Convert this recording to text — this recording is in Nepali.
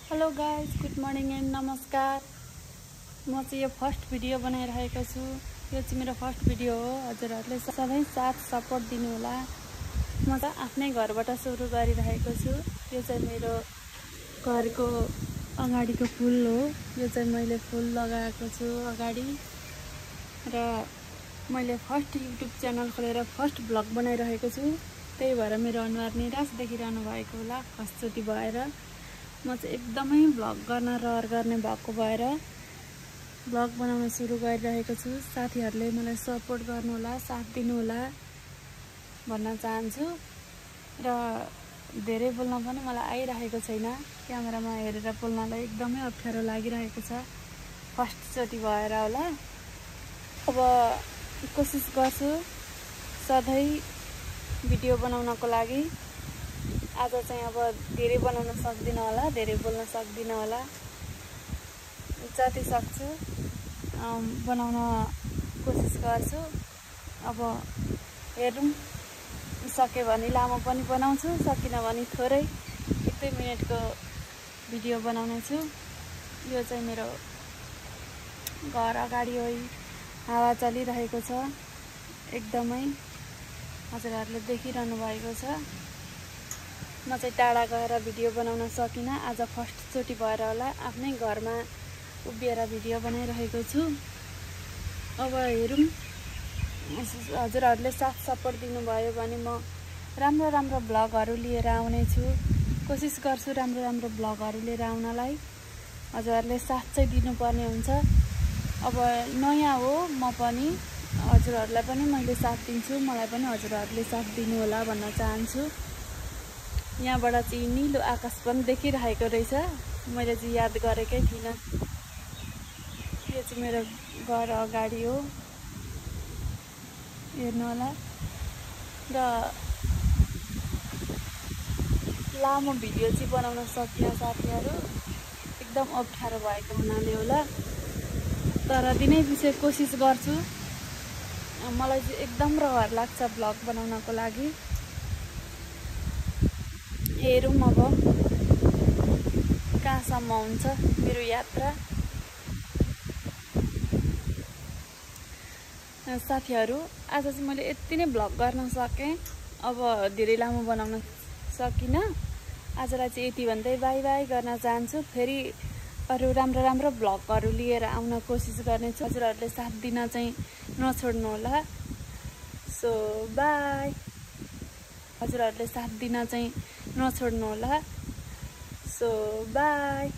Hello guys, good morning and नमस्कार। म चाहिँ यो फर्स्ट भिडियो बनाइरहेको छु। यो चाहिँ मेरो फर्स्ट भिडियो हो। हजुरहरूले सधैँ साथ सपोर्ट दिनु होला। म त आफ्नै घरबाट सुरु गरिरहेको छु। यो चाहिँ मेरो घरको अगाडिको फुल हो। यो चाहिँ मैले फुल लगाएको छु अगाडि, र मैले फर्स्ट युट्युब च्यानल खोलेर फर्स्ट भ्लग बनाइरहेको छु। त्यही भएर मेरो अनुहार निराश देखिरहनु भएको होला फर्स्टचोटि भएर। म चाहिँ एकदमै भ्लग गर्न रहर गर्ने भएको भएर भ्लग बनाउन सुरु गरिरहेको छु। साथीहरूले मलाई सपोर्ट गर्नुहोला, साथ दिनुहोला भन्न चाहन्छु। र धेरै बोल्न पनि मलाई आइरहेको छैन। क्यामेरामा हेरेर बोल्नलाई एकदमै अप्ठ्यारो लागिरहेको छ, फर्स्टचोटि भएर होला। अब कोसिस गर्छु सधैँ भिडियो बनाउनको लागि। आज चाहिँ अब धेरै बनाउन सक्दिनँ होला, धेरै बोल्न सक्दिनँ होला। जति सक्छु बनाउन कोसिस गर्छु। अब हेरौँ, सक्यो भने लामो पनि बनाउँछु, सकिनँ भने थोरै 1-2 मिनटको भिडियो बनाउने छु। यो चाहिँ मेरो घर अगाडि हो, हावा चलिरहेको छ एकदमै, हजुरहरूले देखिरहनु भएको छ। म चाहिँ टाढा गएर भिडियो बनाउन सकिनँ। आज फर्स्टचोटि भएर होला आफ्नै घरमा उभिएर भिडियो बनाइरहेको छु। अब हेरौँ, हजुरहरूले साथ सपोर्ट दिनुभयो भने म राम्रो राम्रो भ्लगहरू लिएर आउने छु। कोसिस गर्छु राम्रो राम्रो भ्लगहरू लिएर आउनलाई। हजुरहरूले साथ चाहिँ दिनुपर्ने हुन्छ। अब नयाँ हो म पनि, हजुरहरूलाई पनि मैले साथ दिन्छु, मलाई पनि हजुरहरूले साथ दिनु होला भन्न चाहन्छु। यहाँबाट चाहिँ निलो आकाश पनि देखिरहेको रहेछ, मैले चाहिँ याद गरेकै थिइनँ। यो चाहिँ मेरो घर अगाडि हो, हेर्नु होला। र लामो भिडियो चाहिँ बनाउन सकिनँ साथीहरू, एकदम अप्ठ्यारो भएको हुनाले होला। तर दिनै पछि कोसिस गर्छु। मलाई चाहिँ एकदम रहर लाग्छ भ्लग बनाउनको लागि। हेरौँ अब कहाँसम्म हुन्छ मेरो यात्रा। साथीहरू, आज चाहिँ मैले यति नै भ्लग गर्न सकेँ। अब धेरै लामो बनाउन सकिनँ। आजलाई चाहिँ यति भन्दै बाई बाई गर्न चाहन्छु। फेरि अरू राम्रो राम्रो भ्लगहरू लिएर आउन कोसिस गर्नेछु। हजुरहरूले साथ दिन चाहिँ नछोड्नु होला। So by. हजुरहरूले साथ दिन चाहिँ नछोड्नु होला। So by.